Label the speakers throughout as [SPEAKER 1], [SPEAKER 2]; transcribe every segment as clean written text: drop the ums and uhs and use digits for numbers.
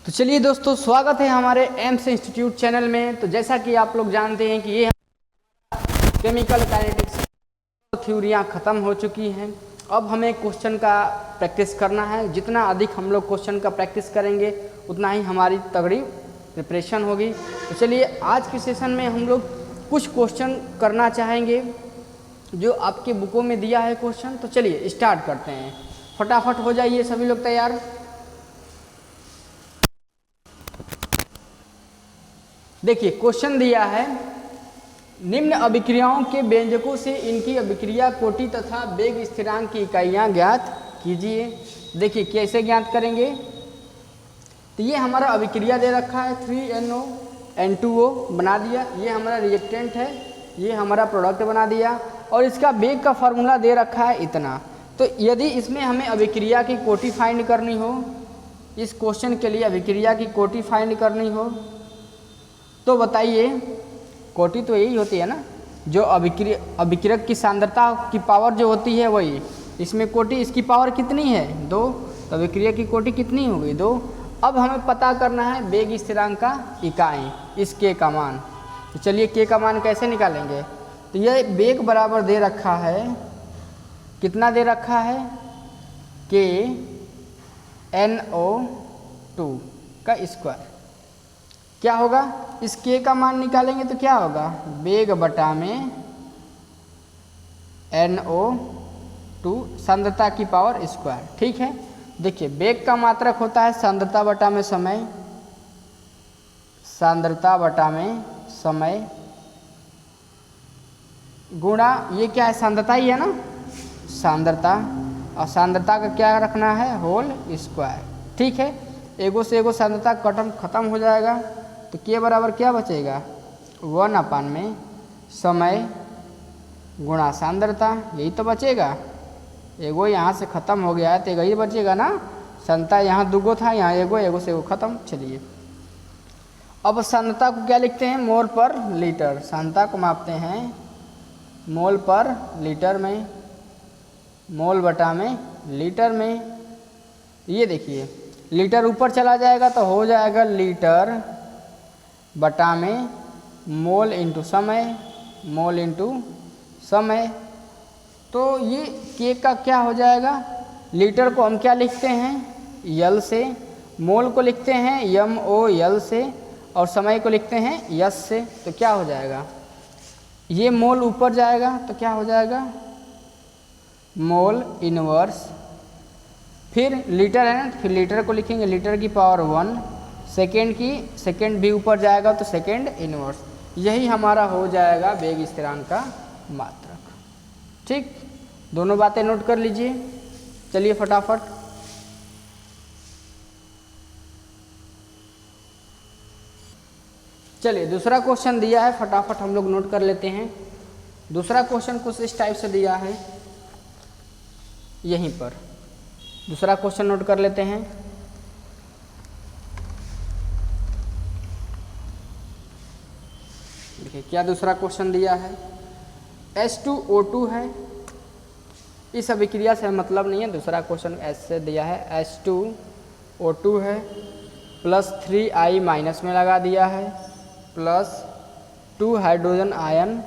[SPEAKER 1] तो चलिए दोस्तों, स्वागत है हमारे एम्स इंस्टीट्यूट चैनल में। तो जैसा कि आप लोग जानते हैं कि ये केमिकल काइनेटिक्स थ्योरियाँ ख़त्म हो चुकी हैं। अब हमें क्वेश्चन का प्रैक्टिस करना है। जितना अधिक हम लोग क्वेश्चन का प्रैक्टिस करेंगे उतना ही हमारी तगड़ी प्रिपरेशन होगी। तो चलिए, आज के सेशन में हम लोग कुछ क्वेश्चन करना चाहेंगे जो आपके बुकों में दिया है क्वेश्चन। तो चलिए स्टार्ट करते हैं, फटाफट हो जाइए सभी लोग तैयार। देखिए क्वेश्चन दिया है, निम्न अभिक्रियाओं के व्यंजकों से इनकी अभिक्रिया कोटि तथा वेग स्थिरांक की इकाइयाँ ज्ञात कीजिए। देखिए कैसे ज्ञात करेंगे। तो ये हमारा अभिक्रिया दे रखा है 3NO N2O बना दिया, ये हमारा रिएक्टेंट है, ये हमारा प्रोडक्ट बना दिया और इसका वेग का फार्मूला दे रखा है इतना। तो यदि इसमें हमें अभिक्रिया की कोटि फाइंड करनी हो, इस क्वेश्चन के लिए अभिक्रिया की कोटि फाइंड करनी हो तो बताइए, कोटि तो यही होती है ना, जो अभिक्रियक की सांद्रता की पावर जो होती है वही। इसमें कोटि, इसकी पावर कितनी है 2, तो अभिक्रिया की कोटि कितनी हो गई 2। अब हमें पता करना है वेग स्थिरांक का इकाई, इस के का मान। तो चलिए के का मान कैसे निकालेंगे। तो ये वेग बराबर दे रखा है, कितना दे रखा है के NO2 का स्क्वायर। क्या होगा, इस के का मान निकालेंगे तो क्या होगा, वेग बटा में NO2 सांद्रता की पावर स्क्वायर। ठीक है, देखिए वेग का मात्रक होता है सांद्रता बटा में समय, सांद्रता बटा में समय गुणा ये क्या है, सांद्रता ही है ना, सांद्रता, और सांद्रता का क्या रखना है होल स्क्वायर। ठीक है, एगो से एगो सांद्रता खत्म हो जाएगा तो के बराबर क्या बचेगा 1 में समय गुणा सांद्रता, यही तो बचेगा। एगो यहाँ से ख़त्म हो गया है तो यही बचेगा ना, सांद्रता यहाँ दुगो था, यहाँ एगो से एगो ख़त्म। चलिए अब सांद्रता को क्या लिखते हैं, मोल पर लीटर। सांद्रता को मापते हैं मोल पर लीटर में, मोल बटा में लीटर में। ये देखिए लीटर ऊपर चला जाएगा तो हो जाएगा लीटर बटा में मोल इंटू समय, मोल इंटू समय। तो ये के का क्या हो जाएगा, लीटर को हम क्या लिखते हैं यल से, मोल को लिखते हैं MOL से और समय को लिखते हैं S से। तो क्या हो जाएगा, ये मोल ऊपर जाएगा तो क्या हो जाएगा मोल इनवर्स, फिर लीटर है ना, फिर लीटर को लिखेंगे लीटर की पावर 1, सेकेंड की सेकेंड भी ऊपर जाएगा तो सेकेंड इनवर्स। यही हमारा हो जाएगा वेग स्थिरांक का मात्रक। ठीक, दोनों बातें नोट कर लीजिए। चलिए फटाफट, चलिए दूसरा क्वेश्चन दिया है, फटाफट हम लोग नोट कर लेते हैं। दूसरा क्वेश्चन कुछ इस टाइप से दिया है, यहीं पर दूसरा क्वेश्चन नोट कर लेते हैं। देखिए क्या दूसरा क्वेश्चन दिया है, H2O2 है, इस अभिक्रिया से मतलब नहीं है, दूसरा क्वेश्चन ऐसे दिया है H2O2 है प्लस 3I माइनस में लगा दिया है प्लस 2 हाइड्रोजन आयन,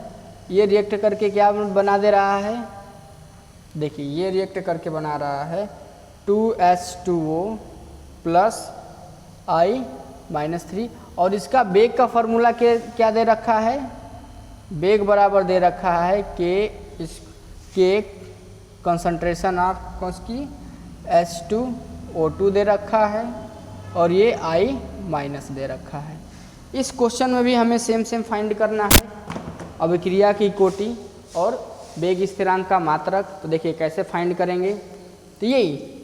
[SPEAKER 1] ये रिएक्ट करके क्या बना दे रहा है, देखिए ये रिएक्ट करके बना रहा है 2H2O प्लस I-3। और इसका वेग का फॉर्मूला क्या दे रखा है, वेग बराबर दे रखा है के कंसंट्रेशन ऑफ कौन की H2O2 दे रखा है और ये I- दे रखा है। इस क्वेश्चन में भी हमें सेम फाइंड करना है अभिक्रिया की कोटि और वेग स्थिरांक का मात्रक। तो देखिए कैसे फाइंड करेंगे, तो यही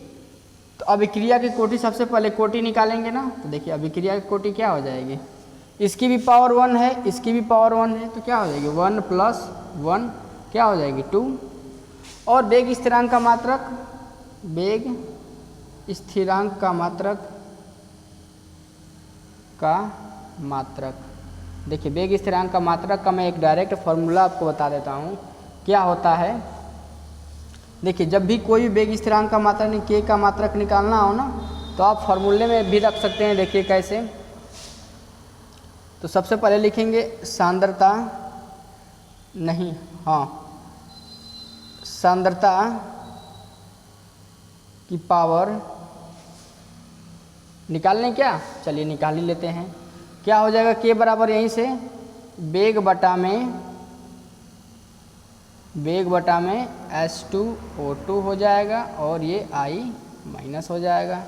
[SPEAKER 1] तो अभिक्रिया की कोटि, सबसे पहले कोटि निकालेंगे ना। तो देखिए अभिक्रिया की कोटि क्या हो जाएगी, इसकी भी पावर 1 है, इसकी भी पावर 1 है, तो क्या हो जाएगी 1 + 1 क्या हो जाएगी 2। और वेग स्थिरांक का मात्रक, वेग स्थिरांक का मात्रक देखिए वेग स्थिरांक का मात्रक का मैं एक डायरेक्ट फार्मूला आपको बता देता हूँ क्या होता है। देखिए जब भी कोई वेग स्थिरांक का मात्रक के का मात्रक निकालना हो ना, तो आप फॉर्मूले में भी रख सकते हैं। देखिए कैसे, तो सबसे पहले लिखेंगे सांद्रता, नहीं हाँ, सांद्रता की पावर निकाल लें क्या, चलिए निकाल ही लेते हैं। क्या हो जाएगा, के बराबर यहीं से वेग बटा में H2O2 हो जाएगा और ये I माइनस हो जाएगा।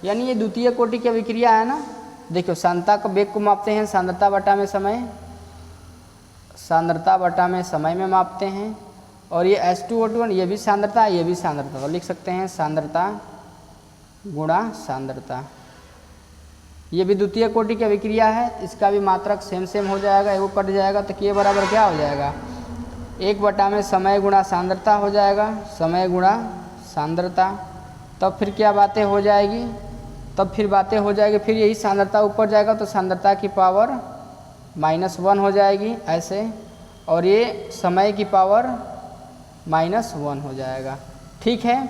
[SPEAKER 1] यानी ये द्वितीय कोटि की अभिक्रिया है ना। देखो सांद्रता का वेग को मापते हैं सांद्रता बटा में समय, सांद्रता बटा में समय में मापते हैं। और ये H2O2 ये भी सांद्रता, ये भी सांद्रता, तो लिख सकते हैं सांद्रता गुणा सांद्रता। ये भी द्वितीय कोटि की अभिक्रिया है, इसका भी मात्रक सेम हो जाएगा, एगो कट जाएगा तो के बराबर क्या हो जाएगा, 1 बटा में समय गुणा सांद्रता हो जाएगा, समय गुणा सांद्रता। तब फिर क्या बातें हो जाएगी, फिर यही सांद्रता ऊपर जाएगा तो सांद्रता की पावर -1 हो जाएगी ऐसे, और ये समय की पावर -1 हो जाएगा। ठीक है,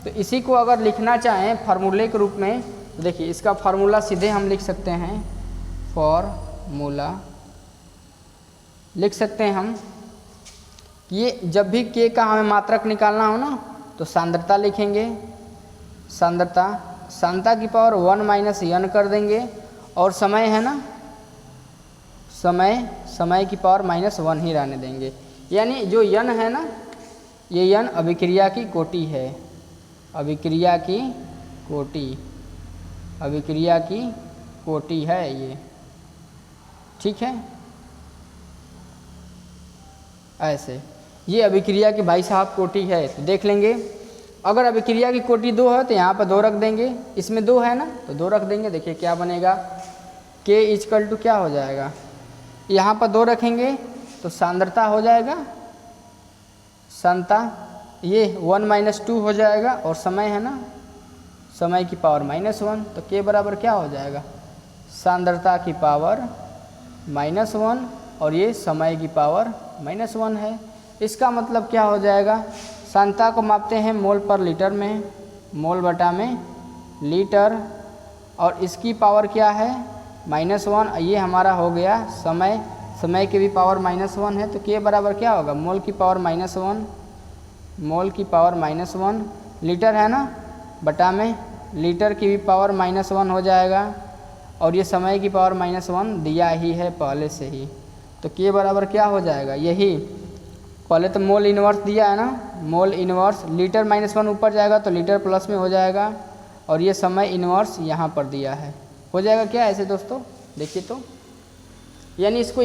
[SPEAKER 1] तो इसी को अगर लिखना चाहें फार्मूले के रूप में तो देखिए इसका फार्मूला सीधे हम लिख सकते हैं, फॉर्मूला लिख सकते हैं हम, ये जब भी के का हमें मात्रक निकालना हो ना तो सांद्रता लिखेंगे, सांद्रता की पावर 1 माइनस n कर देंगे, और समय है ना, समय की पावर -1 ही रहने देंगे। यानी जो n है ना, ये n अभिक्रिया की कोटि है, अभिक्रिया की कोटि है ये। ठीक है, ऐसे ये अभिक्रिया की भाई साहब कोटि है। तो देख लेंगे, अगर अभिक्रिया की कोटि 2 है तो यहाँ पर 2 रख देंगे, इसमें 2 है ना तो 2 रख देंगे। देखिए क्या बनेगा, K इक्वल टू क्या हो जाएगा, यहाँ पर 2 रखेंगे तो सांद्रता हो जाएगा, सांद्रता ये 1 - 2 हो जाएगा, और समय है ना, समय की पावर -1, तो K बराबर क्या हो जाएगा, सांद्रता की पावर -1 और ये समय की पावर -1 है। इसका मतलब क्या हो जाएगा, सांद्रता को मापते हैं मोल पर लीटर में, मोल बटा में लीटर, और इसकी पावर क्या है -1, ये हमारा हो गया समय की भी पावर -1 है। तो K बराबर क्या होगा, मोल की पावर -1, लीटर है ना बटा में लीटर की भी पावर -1 हो जाएगा, और ये समय की पावर -1 दिया ही है पहले से ही। तो K बराबर क्या हो जाएगा, यही पहले तो मोल इन्वर्स दिया है ना, मोल इन्वर्स, लीटर -1 ऊपर जाएगा तो लीटर प्लस में हो जाएगा, और ये समय इन्वर्स यहाँ पर दिया है, हो जाएगा क्या ऐसे दोस्तों। देखिए तो यानी इसको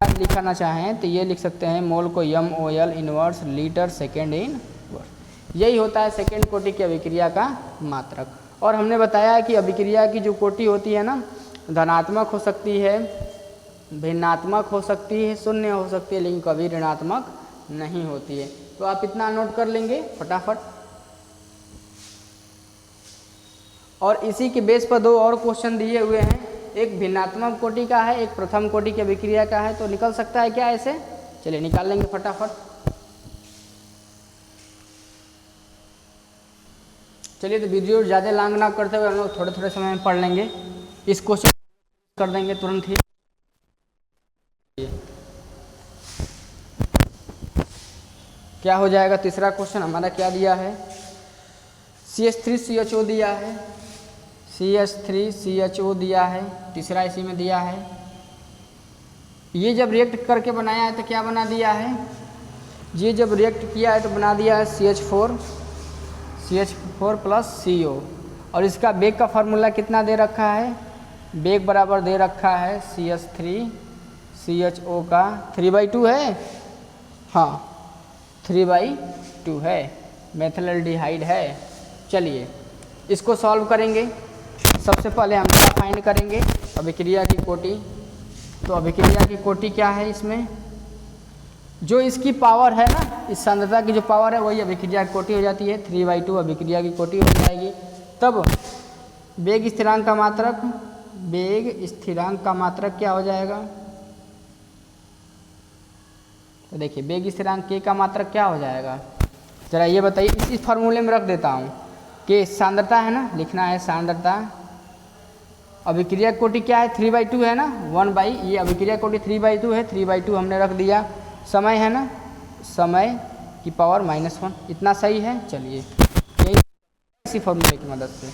[SPEAKER 1] लिखना चाहें तो ये लिख सकते हैं, मोल को MOL inverse litre second inverse. यही होता है सेकेंड कोटि की अभिक्रिया का मात्रक। और हमने बताया कि अभिक्रिया की जो कोटि होती है ना, धनात्मक हो सकती है, भिन्नात्मक हो सकती है, शून्य हो सकती है, लेकिन कभी ऋणात्मक नहीं होती है। तो आप इतना नोट कर लेंगे फटाफट। और इसी के बेस पर 2 और क्वेश्चन दिए हुए हैं, एक भिन्नात्मक कोटि का है, एक प्रथम कोटि की अभिक्रिया का है। तो निकल सकता है क्या ऐसे, चलिए निकाल लेंगे फटाफट। चलिए तो वीडियो ज़्यादा लॉन्ग ना करते हुए हम लोग थोड़े समय में पढ़ लेंगे, इस क्वेश्चन कर देंगे तुरंत ही। क्या हो जाएगा, तीसरा क्वेश्चन हमारा क्या दिया है, CH3CHO दिया है, CH3CHO दिया है, तीसरा इसी में दिया है। ये जब रिएक्ट करके बनाया है तो क्या बना दिया है, ये जब रिएक्ट किया है तो बना दिया है CH4 प्लस CO। और इसका वेग का फार्मूला कितना दे रखा है, वेग बराबर दे रखा है CH3CHO का 3/2 है, हाँ 3/2 है, मेथिल्डिहाइड है। चलिए इसको सॉल्व करेंगे। सबसे पहले हम क्या फाइंड करेंगे, अभिक्रिया की कोटि। तो अभिक्रिया की कोटि क्या है, इसमें जो इसकी पावर है ना, इस सांद्रता की जो पावर है वही अभिक्रिया की कोटि हो जाती है, 3/2 अभिक्रिया की कोटि हो जाएगी। तब वेग स्थिरांक का मात्रक, वेग स्थिरांक का मात्रक क्या हो जाएगा, तो देखिए वेग स्थिरांक K का मात्रक क्या हो जाएगा, जरा ये बताइए। इस फार्मूले में रख देता हूँ, के सांद्रता है ना, लिखना है सांद्रता। अभिक्रिया कोटि क्या है 3/2 है ना, 1 ये अभिक्रिया कोटि 3/2 है, 3/2 हमने रख दिया। समय है ना, समय की पावर -1, इतना सही है। चलिए यही इसी फॉर्मूले की मदद से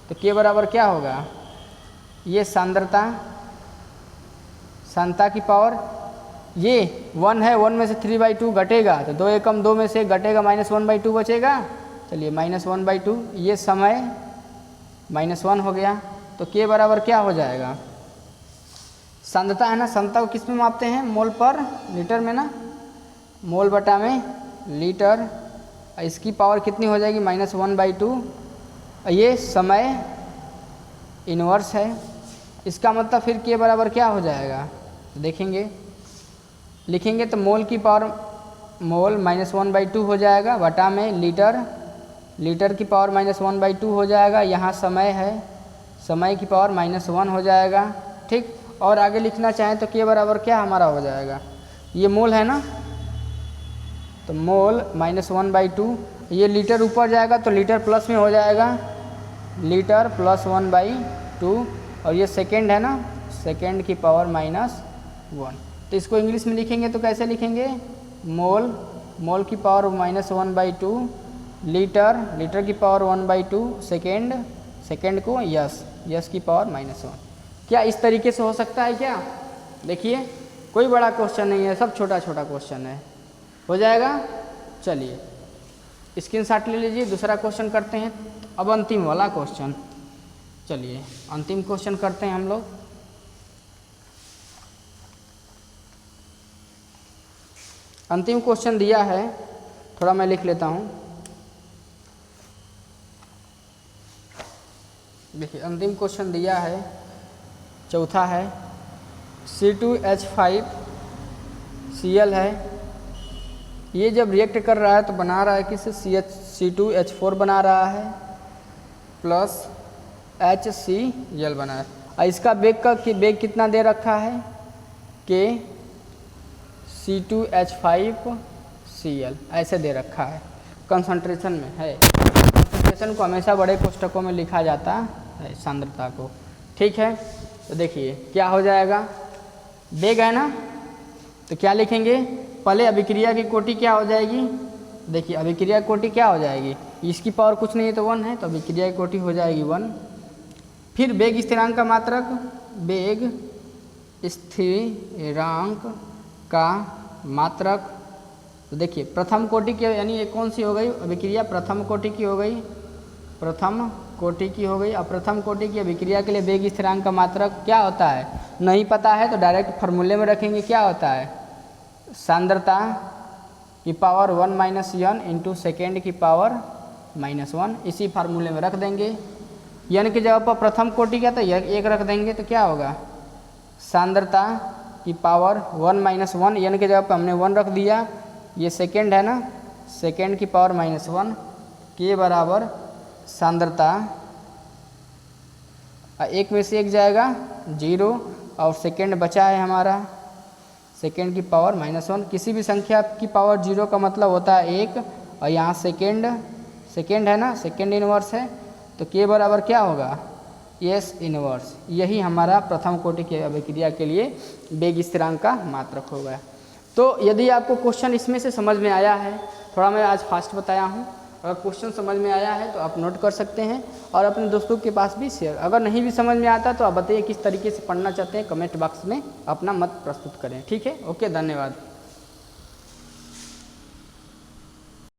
[SPEAKER 1] तो के बराबर क्या होगा, ये सांद्रता, सांद्रता की पावर ये 1 है, 1 में से 3/2 घटेगा तो 2 एकम 2 में से घटेगा -1/2 बचेगा। चलिए -1/2, ये समय -1 हो गया। तो के बराबर क्या हो जाएगा, सांद्रता है ना, सांद्रता को किस में मापते हैं, मोल पर लीटर में ना, मोल बटा में लीटर। इसकी पावर कितनी हो जाएगी -1/2। ये समय इन्वर्स है, इसका मतलब फिर के बराबर क्या हो जाएगा, तो देखेंगे लिखेंगे तो मोल की पावर मोल -1/2 हो जाएगा बटा में लीटर, लीटर की पावर -1/2 हो जाएगा। यहाँ समय है, समय की पावर -1 हो जाएगा। ठीक, और आगे लिखना चाहें तो के बराबर क्या हमारा हो जाएगा, ये मोल है ना, तो मोल -1/2, ये लीटर ऊपर जाएगा तो लीटर प्लस में हो जाएगा, लीटर प्लस 1/2, और ये सेकेंड है ना, सेकेंड की पावर -1। तो इसको इंग्लिश में लिखेंगे तो कैसे लिखेंगे, मोल, मोल की पावर -1/2, लीटर, लीटर की पावर 1/2, सेकेंड, सेकेंड को यस, यस की पावर -1। क्या इस तरीके से हो सकता है क्या, देखिए कोई बड़ा क्वेश्चन नहीं है, सब छोटा छोटा क्वेश्चन है, हो जाएगा। चलिए स्क्रीनशॉट ले लीजिए, दूसरा क्वेश्चन करते हैं। अब अंतिम वाला क्वेश्चन, चलिए अंतिम क्वेश्चन करते हैं हम लोग। अंतिम क्वेश्चन दिया है, थोड़ा मैं लिख लेता हूँ। देखिए अंतिम क्वेश्चन दिया है, चौथा है, C2H5Cl है, ये जब रिएक्ट कर रहा है तो बना रहा है कि C2H4 बना रहा है प्लस HCl बना है। और इसका बेग कितना दे रखा है, के C2H5Cl ऐसे दे रखा है, कंसंट्रेशन में है। कंसंट्रेशन को हमेशा बड़े कोष्ठकों में लिखा जाता है, सांद्रता को। ठीक है, तो देखिए क्या हो जाएगा, बेग है ना, तो क्या लिखेंगे, पहले अभिक्रिया की कोटि क्या हो जाएगी, देखिए अभिक्रिया कोटि क्या हो जाएगी, इसकी पावर कुछ नहीं है तो 1 है, तो अभिक्रिया की कोटि हो जाएगी 1। फिर बेग स्थिरांक का मात्रक, बेग स्थिरांक का मात्रक, तो देखिए प्रथम कोटि की, यानी ये कौन सी हो गई अभिक्रिया, प्रथम कोटि की हो गई, प्रथम कोटि की हो गई। अब प्रथम कोटि की अभिक्रिया के लिए बेग स्थिरांक का मात्रक क्या होता है, नहीं पता है तो डायरेक्ट फार्मूले में रखेंगे, क्या होता है, सांद्रता की पावर 1 - n इंटू सेकेंड की पावर -1, इसी फार्मूले में रख देंगे। n की जगह पर प्रथम कोटि का तो 1 रख देंगे, तो क्या होगा, सांद्रता की पावर 1 - 1, n की जगह पर हमने 1 रख दिया, ये सेकेंड है ना, सेकेंड की पावर -1, के बराबर सांद्रता, एक में से एक जाएगा 0, और सेकेंड बचा है हमारा, सेकेंड की पावर -1। किसी भी संख्या की पावर 0 का मतलब होता है 1, और यहाँ सेकेंड, सेकेंड है ना, सेकेंड इनवर्स है, तो के बराबर क्या होगा, एस इनवर्स। यही हमारा प्रथम कोटि की अभिक्रिया के लिए बेग स्थिरांक का मात्रक होगा। तो यदि आपको क्वेश्चन इसमें से समझ में आया है, थोड़ा मैं आज फास्ट बताया हूँ, अगर क्वेश्चन समझ में आया है तो आप नोट कर सकते हैं और अपने दोस्तों के पास भी शेयर। अगर नहीं भी समझ में आता तो आप बताइए किस तरीके से पढ़ना चाहते हैं, कमेंट बॉक्स में अपना मत प्रस्तुत करें। ठीक है, ओके, धन्यवाद।